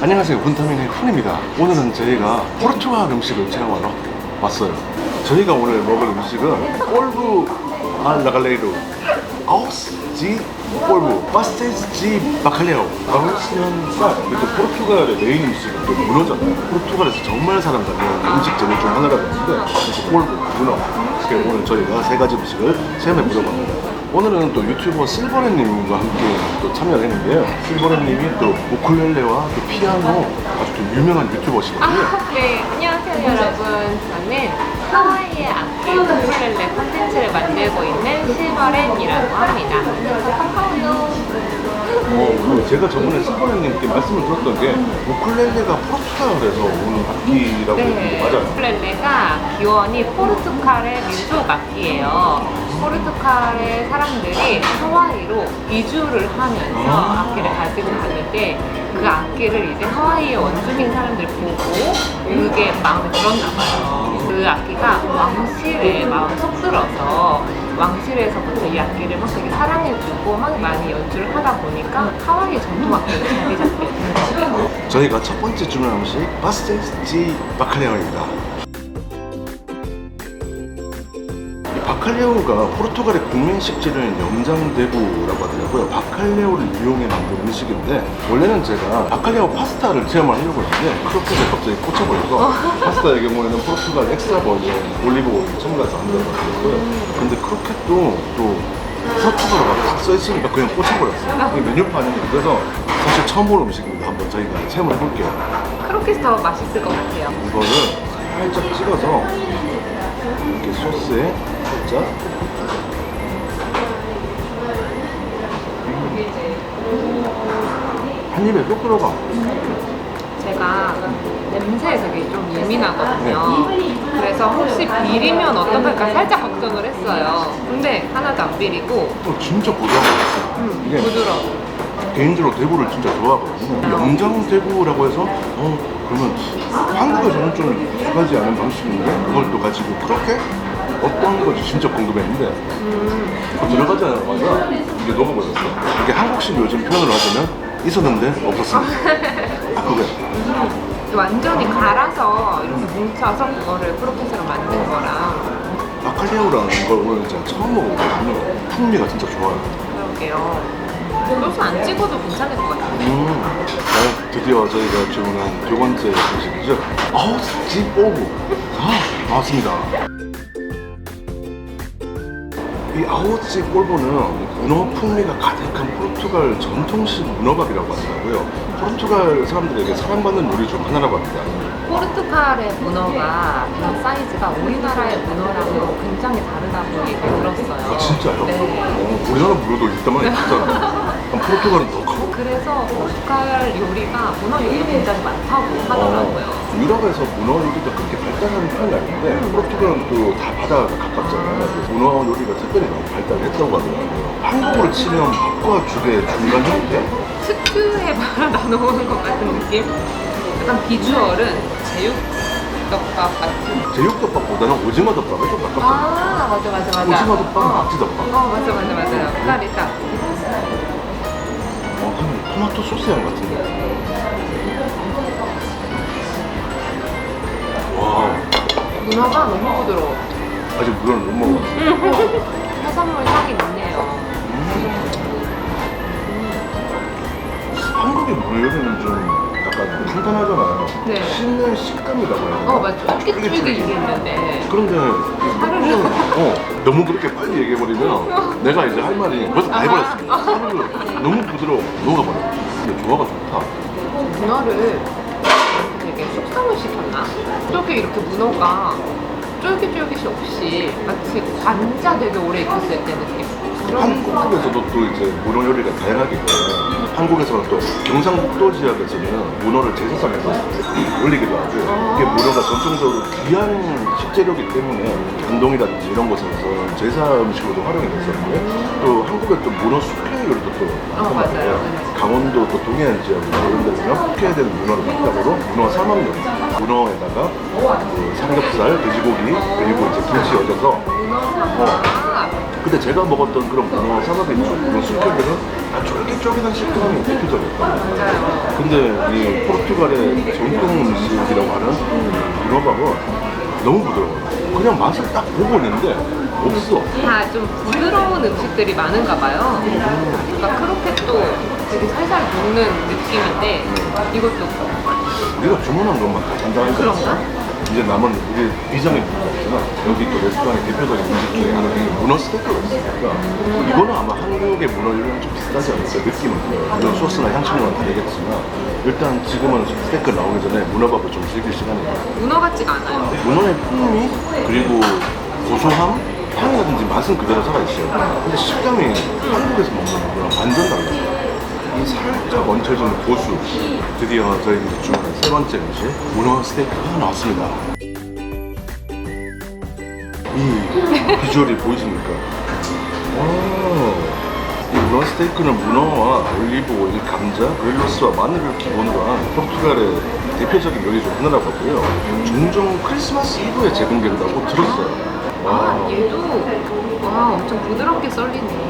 안녕하세요, 훈타민의 훈입니다. 오늘은 저희가 포르투갈 음식을 체험하러 왔어요. 저희가 오늘 먹을 음식은 꼴부 알라갈레이로 아우스 지 꼴부 파스테스 지 바칼레오. 아우스는 쌀. 또 포르투갈의 메인 음식은 또 문어잖아요. 포르투갈에서 정말 사람 닮는 음식점이 중 하나라고 하는데 꼴부, 문어. 그래서 오늘 저희가 세 가지 음식을 체험해 보려고 합니다. 오늘은 또 유튜버 실버레님과 함께 또 참여를 했는데요. 실버레님이 또 우쿨렐레와 또 피아노 아주 좀 유명한 유튜버시거든요. 네, 안녕하세요 여러분. 저는 하와이의 악기 우쿨렐레 콘텐츠를 만들고 있는 실버렌이라고 합니다. 제가 저번에 실버레님께 말씀을 들었던 게 우쿨렐레가 포르투갈에서 오는 악기라고 했는데 네, 맞아요? 우쿨렐레가 기원이 포르투갈의 민속 악기예요. 포르투갈의 사람들이 하와이로 이주를 하면서 악기를 가지고 갔는데 그 악기를 이제 하와이의 원주민 사람들이 보고 그게 마음에 들었나 봐요. 그 악기가 왕실에 마음 속 들어서 왕실에서부터 이 악기를 막 되게 사랑해주고 막 많이 연주를 하다 보니까 하와이 전통 악기로 자리 잡게 된 거예요. 저희가 첫 번째 주문한 음식 파스테스 지 바칼레오입니다. 바칼레오가 포르투갈의 국민 식재료인 염장대구라고 하더라고요. 바칼레오를 이용해 만든 음식인데 원래는 제가 바칼레오 파스타를 체험을 하려고 했는데 크로켓에 갑자기 꽂혀버려서 파스타의 경우에는 포르투갈 엑스트라 버전 올리브 오일 첨가해서 한다고 하더라고요. 근데 크로켓도 또 포르투갈어가 딱 써있으니까 그냥 꽂혀버렸어요. 이게 메뉴판이 그래서 사실 처음 볼 음식입니다. 한번 저희가 체험을 해볼게요. 크로켓이 더 맛있을 것 같아요. 이거를 살짝 찍어서 이렇게 소스에 살짝 한 입에 쏙 들어가. 제가 냄새에 되게 좀 예민하거든요. 그래서 혹시 비리면 어떡할까 살짝 걱정을 했어요. 근데 하나도 안 비리고 진짜 부드러워. 이게 부드러워. 개인적으로 대구를 진짜 좋아하거든요. 염장대구라고 해서 그러면 한국에서는 좀 익숙하지 않은 방식인데 그걸 또 가지고 그렇게 어떤 건지 진짜 궁금했는데 들어가자마자 이게 녹아버렸어. 이게 한국식 요즘 표현으로 하자면 있었는데 없었습니다. 그게 완전히 갈아서 이렇게 뭉쳐서 그거를 크로켓으로 만든 거랑. 바칼레오라는 걸 오늘 제가 처음 먹어보거든요. 풍미가 진짜 좋아요. 그러게요. 소스 안 찍어도 괜찮을 것 같아요. 네, 드디어 저희가 주문한 두 번째 음식이죠. 아우스지 오브. 나왔습니다. 이 아우스지 꼴보는 문어 풍미가 가득한 포르투갈 전통식 문어밥이라고 하더라고요. 포르투갈 사람들에게 사랑받는 요리 중 하나라고 합니다. 포르투갈의 문어가 사이즈가 우리나라의 문어랑은 굉장히 다르다고 얘기 들었어요. 아, 진짜요? 네. 우리나라 문어도 있다만 있잖아요. 포르투갈은 더 커. 그래서 포르투갈 요리가 문어 요리가 굉장히 많다고 하더라고요. 유럽에서 문어 요리도 그렇게 발달하는 편이 아닌데 포르투갈은 또 다 바다가 가깝잖아요. 그래서 문어 요리가 특별히 많이 발달했다고 하더라고요. 한국으로 치면 밥과 죽의 중간 형태? 스튜에 나눠오는 것 같은 느낌? 약간 비주얼은 제육덮밥 같은. 제육덮밥보다는 오징어 덮밥에 좀 가깝죠. 맞아. 오징어 덮밥, 낙지 덮밥. 맞아요. 색깔이 딱. 한 토마토 소스 향 같은데. 와, 문어가 너무 부드러워. 아직 물론 못 먹어봤어요. 해산물 향이 있네요. 한국의 문어 요리는 좀 약간 탄탄하잖아요. 네. 씹는 식감이라고 해야 되나? 맞죠. 쫄깃쫄깃 이게 있는데. 그런데 너무 그렇게 빨리 얘기해버리면 내가 이제 할 말이 벌써 다 해버렸습니다. 사르르 너무 부드러워 녹아버려. 근데 조화가 좋다. 문어를 되게 숙성을 시켰나? 저게 이렇게 문어가 쫄깃쫄깃이 없이 마치 관자 되게 오래 익혔을 때 느낌. 한국에서도 또 이제 문어 요리가 다양하기 때문에 한국에서는 또 경상북도 지역에서는 문어를 제사상에서 올리기도 하고요. 이게 문어가 전통적으로 귀한 식재료이기 때문에 안동이라든지 이런 곳에서 제사 음식으로도 활용이 됐었고요. 또 한국에 또 문어 숙회 요리도 또 맞아요. 강원도 또 동해안 지역이나 이런 데서는 숙회된 문어를 바탕으로 문어 삼합 요리, 문어에다가 그 삼겹살, 돼지고기 그리고 이제 김치 얹어서 문어 삼합. 근데 제가 먹었던 그런 문어 사바게 그런 술집들은 다 쫄깃쫄깃한 식감이 대표적이었단 말이에요. 맞아요. 근데 이 포르투갈의 정통 음식이라고 하는 문어밥은 너무 부드러워요. 그냥 맛을 딱 보고 있는데 없어. 다 좀 부드러운 음식들이 많은가 봐요. 그러니까 크로켓도 되게 살살 녹는 느낌인데 이것도 우리가 주문한 것만 다 간단하니까 그런가? 이제 남은 우리 비장의 문제가 있잖아. 여기 또 레스토랑의 대표적인 음식 중에 하나가 문어 스테이크가 있으니까 이거는 아마 한국의 문어 요리랑 좀 비슷하지 않을까 느낌은 들어요. 물론 소스나 향신료는 다르겠지만 일단 지금은 스테이크 나오기 전에 문어밥을 좀 즐길 시간이에요. 문어 같지가 않아요. 문어의 풍미 그리고 고소함, 향이라든지 맛은 그대로 살아있어요. 근데 식감이 한국에서 먹는 거랑 완전 달라요. 이 살짝 얹혀진 고수. 드디어 저희들이 주문한 세 번째 음식 문어 스테이크가 나왔습니다. 이 비주얼이 보이십니까? 이 문어 스테이크는 문어와 올리브 오일, 감자, 브릴로스와 마늘을 기본으로 한 포르투갈의 대표적인 요리 중 하나라고 하고요. 종종 크리스마스 이브에 제공된다고 들었어요. 아, 얘도 와 엄청 부드럽게 썰리네.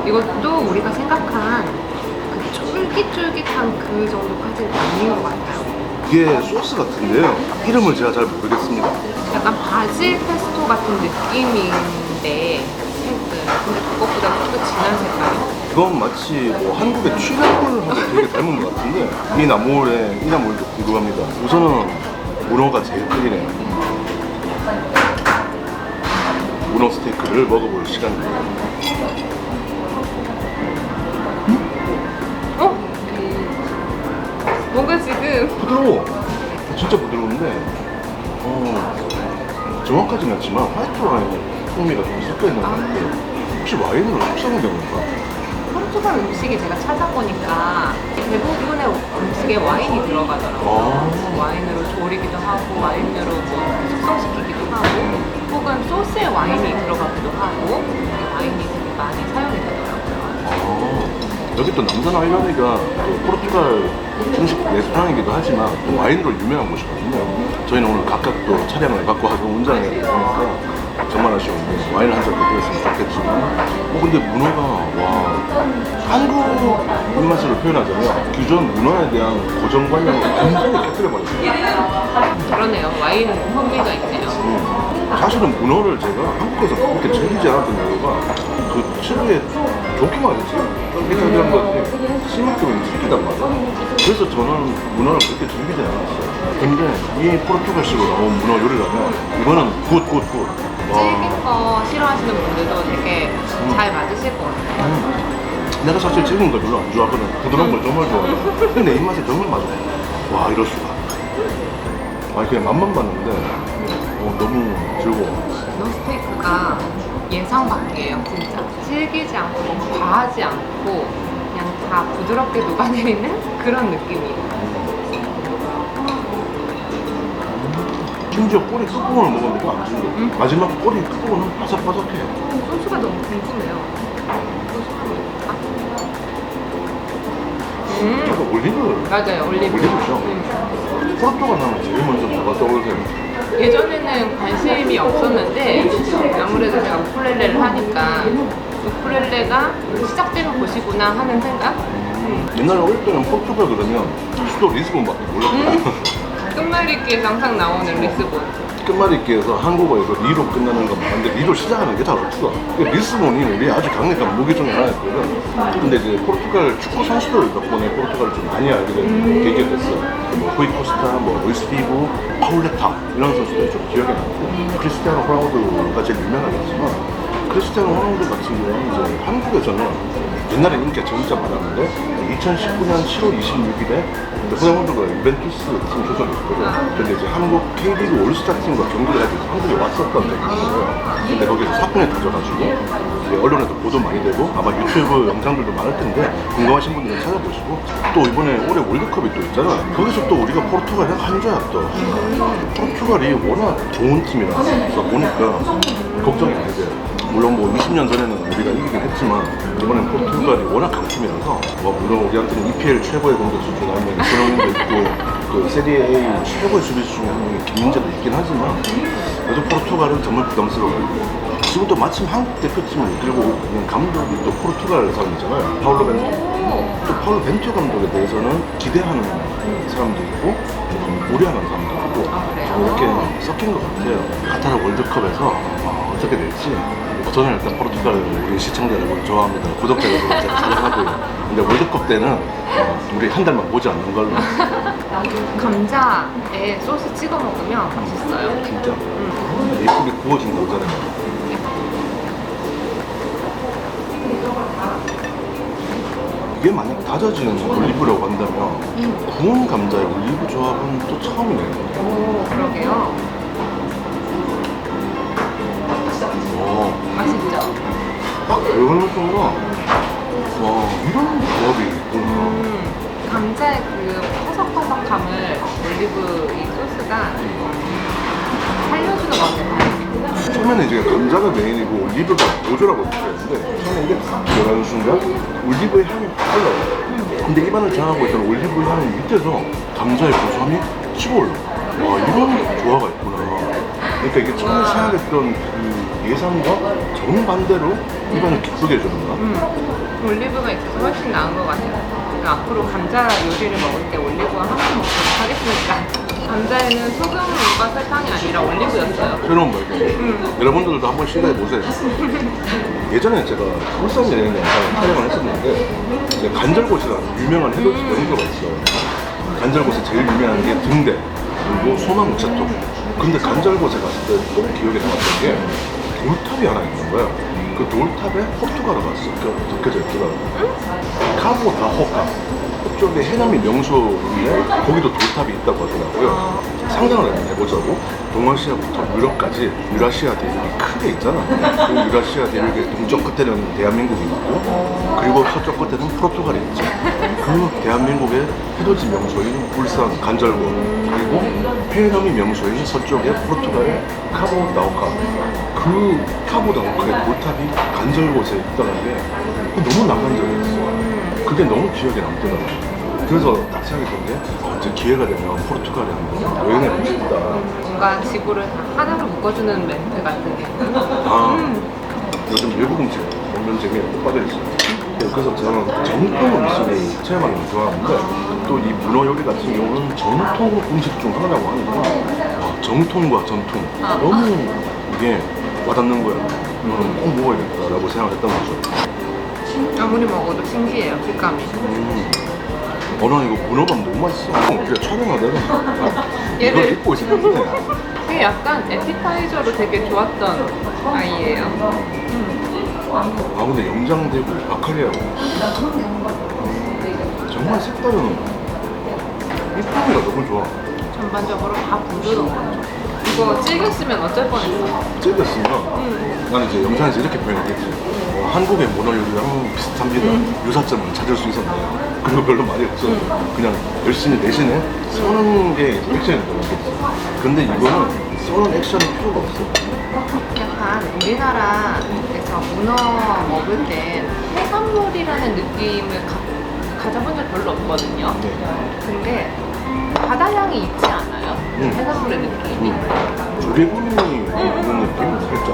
이것도 우리가 생각한 그 쫄깃쫄깃한 그 정도까지는 아닌 것 같아요. 이게 소스 같은데요. 이름을 제가 잘 모르겠습니다. 약간 바질 페스토 같은 느낌인데 색은 근데 그것보다 좀 더 진한 색깔이. 이건 마치 뭐 한국의 취나물하고 되게 닮은 것 같은데 이 나물도 궁금합니다. 우선은 문어가 제일 크기네요. 문어 스테이크를 먹어볼 시간입니다. 뭔가 지금 부드러워. 진짜 부드러운데 정확하진 않지만 화이트 와인의 풍미가 좀 섞여있는 것 같아요. 혹시 와인으로 숙성된 건가? 포르투갈 음식이 제가 찾아보니까 대부분의 음식에 와인이 들어가더라고요. 와인으로 조리기도 하고 와인으로 뭐 숙성시키기도 하고 혹은 소스에 와인이 들어가기도 하고 이 와인이 되게 많이 사용이 되더라고요. 여기 또 남산 아일랜드가 또 포르투갈 중식 레스토랑이기도 하지만 또 와인으로 유명한 곳이거든요. 저희는 오늘 각각 또 차량을 갖고 와서 운전해야 되니까 정말 아쉬운데 와인 한 잔 갖고 있으면 좋겠지만 근데 문어가 와 한국 입맛으로 표현하자면 규전 문어에 대한 고정관념을 완전히 깨뜨려버렸어요. 그러네요. 와인 풍미가 있네요. 사실은 문어를 제가 한국에서 그렇게 즐기지 않았던 이유가 그 특유의 조기만 했지 쫄깃한 것이 심하게는 튀기단 말이야. 그래서 저는 문어를 그렇게 즐기지 않았어요. 근데 이 포르투갈식으로 나온 문어 요리라면 이거는 굿. 질긴 거 싫어하시는 분들도 되게 잘 맞으실 것 같아요. 내가 사실 질긴 걸 별로 안 좋아하거든. 부드러운 걸 정말 좋아해. 근데 내 입맛에 정말 맞아. 와 이럴 수가. 아니 그냥 맛만 봤는데 너무 즐거워. 문어 스테이크가 예상 밖이에요, 진짜. 질기지 않고 과하지 않고 그냥 다 부드럽게 녹아내리는 그런 느낌이에요. 심지어 꼬리 끝부분을 먹으니까 안 질겨. 마지막 꼬리 끝부분은 바삭바삭해. 소스가 너무 궁금해요. 약간 올리브. 맞아요, 올리브. 올리브죠. 포르투갈 하면 제일 먼저 뭐가 떠오르세요? 예전에는 관심이 없었는데 아무래도 제가 우쿨렐레를 하니까 우쿨렐레가 시작되는 곳이구나 하는 생각? 옛날에 어릴 때는 포르투갈 그러면 수도 리스본밖에 몰랐거든. 끝말잇기에서 항상 나오는 리스본. 끝말잇기에서 한국어에서 리로 끝나는 거 많은데 리로 시작하는 게 잘 없어. 리스본이 우리 아주 강력한 무기 중에 하나였거든. 근데 이제 포르투갈 축구 선수들 덕분에 포르투갈을 좀 많이 알게 된 계기가 됐어. 뭐 후이 코스타, 뭐 루이스 피부, 파울레타 이런 선수들이 좀 기억에 남고 크리스티아노 호날두가 제일 유명하겠지만 크리스티아노 호날두 같은 경우는 이제 한국에서는 옛날에 인기가 진짜 많았는데 2019년 7월 26일에 호날두가 유벤투스 팀 소속이었거든. 근데 이제 한국 K리그 올스타 팀과 경기를 하기 위해서 한국에 왔었던 적이 있어요. 근데 거기서 사건에 터져가지고 이제 언론에도 보도 많이 되고 아마 유튜브 영상들도 많을 텐데 궁금하신 분들은 찾아보시고 또 이번에 올해 월드컵이 또 있잖아. 거기서 또 우리가 포르투갈이랑 한조야 또. 포르투갈이 워낙 좋은 팀이라서 보니까 걱정이 많이 돼요. 물론 뭐 20년 전에는 우리가 이기긴 했지만 이번엔 포르투갈이 워낙 강팀이라서 뭐 물론 우리한테는 EPL 최고의 공격수 중에 한 명이 손흥민도 있고 또 세리에 A 최고의 수비수 중에 한 명이 김민재도 있긴 하지만 그래도 포르투갈은 정말 부담스러워요. 지금 또 마침 한국 대표팀을 이끌고 있는 감독이 또 포르투갈 사람이잖아요. 파울로 벤투. 또 파울로 벤투 감독에 대해서는 기대하는 사람도 있고 좀 우려하는 사람도 있고 이렇게 섞인 것 같아요. 카타르 월드컵에서 어떻게 될지 저는 일단 포르투갈 우리 시청자 여러분 좋아합니다. 구독자 여러분 제가 사랑하고요. 근데 월드컵 때는 우리 한 달만 보지 않는 걸로. 감자에 소스 찍어 먹으면 맛있어요. 진짜 예쁘게 구워진 감자는 이게 만약 다져진 올리브라고 한다면 구운 감자에 올리브 조합은 또 처음이네요. 오, 그러게요. 맛있죠? 딱 배우는 순간 와 이런 조합이 있구나. 감자의 그 퍼석퍼석함을 올리브 이 소스가 살려주는 것 같아요. 처음에는 이제 감자가 메인이고 올리브가 보조라고 느꼈는데 처음에 이게 딱 들어가는 순간 올리브의 향이 확 올라와요. 근데 입안을 장하고 있던 올리브 향이 밑에서 감자의 고소함이 치고 올라. 와 이런 조화가 있구나. 그러니까 이게 처음에 생각했던 그 예상과 정반대로 입안을 기쁘게 해주는구나. 올리브가 있어서 훨씬 나은 것 같아요. 그러니까 앞으로 감자 요리를 먹을 때 올리브와 함께 먹도록 하겠습니다. 감자에는 소금과 설탕이 아니라 올리브였어요. 새로운 발견. 여러분들도 한번 시도해보세요. 예전에 제가 울산 여행 영상을 촬영을 했었는데 이제 간절곶이라는 유명한 해돋이 명소가 있어요. 간절곶에 제일 유명한 게 등대 그리고 소나무 우체통. 근데 간절곶에 갔을 때 또 기억에 남았던 게 돌탑이 하나 있는 거예요. 그 돌탑에 포르투갈어가 적혀져 있더라고요. 카보 다 호카. 그쪽에 해남이 명소인데 거기도 돌탑이 있다고 하더라고요. 상상을 해보자고 동아시아부터 유럽까지 유라시아 대륙이 크게 있잖아. 그 유라시아 대륙의 동쪽 끝에는 대한민국이 있고 그리고 서쪽 끝에는 포르투갈이 있지. 그 대한민국의 해돋이 명소인 울산 간절곶 그리고 해남이 명소인 서쪽의 포르투갈의 카보 다오카. 그 카보 다오카의 돌탑이 간절곶에 있다는 게 너무 낭만적이었어. 그게 너무 기억에 남더라고요. 그래서 딱 생각했던 게 이제 기회가 되면 포르투갈에 한번 여행해보고 싶다. 뭔가 지구를 다 하나로 묶어주는 멘트 같은 게. 요즘 외국 음식 먹는 재미에 못 빠져있어요. 그래서 저는 정통 음식을 체험하는 걸 좋아하는데 또 이 문어 요리 같은 경우는 전통 음식 중 하나라고 하니까 정통과 전통 너무 이게 와닿는 거예요. 꼭 먹어야겠다라고 생각했던 거죠. 아무리 먹어도 신기해요, 식감이. 나 이거 문어밥 너무 맛있어. 그래 촬영하다가 이걸 얘를 입고 있었는데 되게 약간 에피타이저로 되게 좋았던 아이예요. 근데 영장대구 아카리아고 정말 색다른 이쁘기가 너무 좋아. 전반적으로 다 부드러워요. 이거 질겼으면 어쩔 뻔했어. 찍었으면 나는 이제 영상에서 이렇게 표현하겠지. 한국의 문어 요리랑 비슷합니다. 유사점을 찾을 수 있었네요. 그리고 별로 말이 없어. 그냥 열심히 내신에 쏘는 게 액션이 들어가겠지. 근데 이거는 쏘는 액션이 필요가 없어. 약간 우리나라에서 문어 먹을 때 해산물이라는 느낌을 가져본 적 별로 없거든요. 근데 바다향이 있지 않아요? 해산물의 느낌이. 조개구이 이런 느낌 살짝.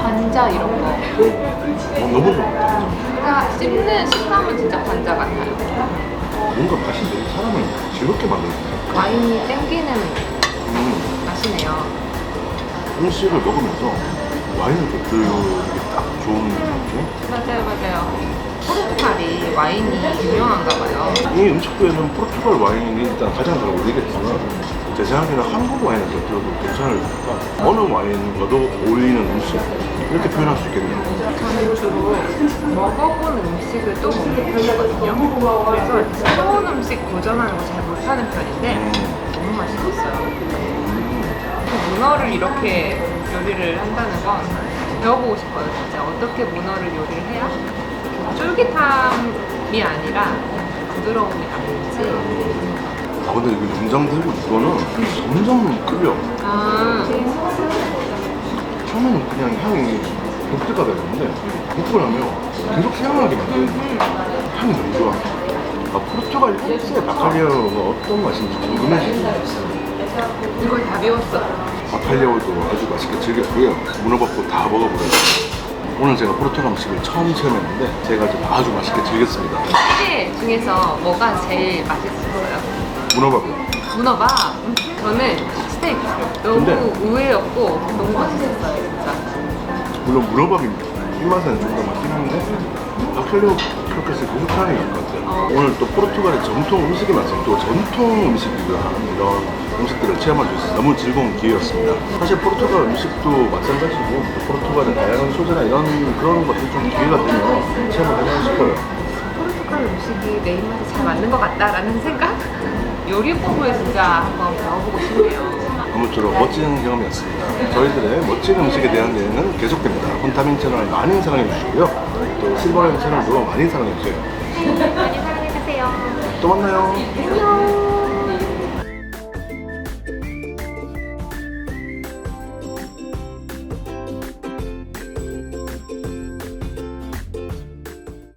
관자 이런 거. 너무 좋아. 그러니까 씹는 식감은 진짜 관자 같아요. 뭔가 맛이 되게 사람을 즐겁게 만들어요. 와인이 땡기는 맛이네요. 음식을 먹으면서 와인을 곁들이기 딱 좋은 느낌? 맞아요. 포르투갈이 와인이 유명한가 봐요. 이 음식도에는 포르투갈 와인이 일단 가장 잘 어울리겠지만 제 생각에는 한국 와인을 곁들여도 괜찮을 것 같다. 어느 와인과도 어울리는 음식 이렇게 표현할 수 있겠네요. 저는 주로 먹어본 음식을 또 먹는 편이거든요. 그래서 새로운 음식 도전하는 거 잘 못하는 편인데 너무 맛있었어요. 문어를 이렇게 요리를 한다는 건 배워보고 싶어요. 진짜 어떻게 문어를 요리를 해야 쫄깃함이 아니라 부드러움이 나는지. 근데 이거 영장되고 이거는 점점 끌려. 아, 처음에는 그냥 향이 독특하다 했는데 먹고 나면 계속 생각나게 만들어요. 향이 너무 좋아. 아, 포르투갈 1세 바칼리아오가 어떤 맛인지 궁금해지죠. 이걸 다 비웠어. 바칼리아오도 아주 맛있게 즐겼고요. 문어밥도 다 먹어보려고. 오늘 제가 포르투갈 음식을 처음 체험했는데 제가 좀 아주 맛있게 즐겼습니다. 회 중에서 뭐가 제일 맛있었어요? 문어밥은 문어밥. 저는 스테이크. 너무 근데- 의외였고 너무 맛있었어요, 진짜. 물론 문어밥이 입맛에는 좀 더 맞긴 한데 바칼리아오 크로켓을 계속 사랑이 날 것 같아요. 오늘 또 포르투갈의 전통 음식에 맞서 또 전통 음식이라 이런 음식들을 체험할 수 있어서 너무 즐거운 기회였습니다. 사실 포르투갈 음식도 마찬가지고 또 포르투갈의 다양한 소재나 이런 그런 것들 좀 기회가 되면 체험을 해보고 싶어요. 포르투갈 음식이 내 입맛에 잘 맞는 것 같다라는 생각? 요리법을 진짜 한번 배워보고 싶네요. 아무쪼록 멋진 경험이었습니다. 저희들의 멋진 음식에 대한 여행은 계속됩니다. 혼타민 채널 많이 사랑해 주시고요. 또 실버라인 채널도 많이 사랑해 주세요. 많이 사랑해주세요. 또 만나요. 안녕.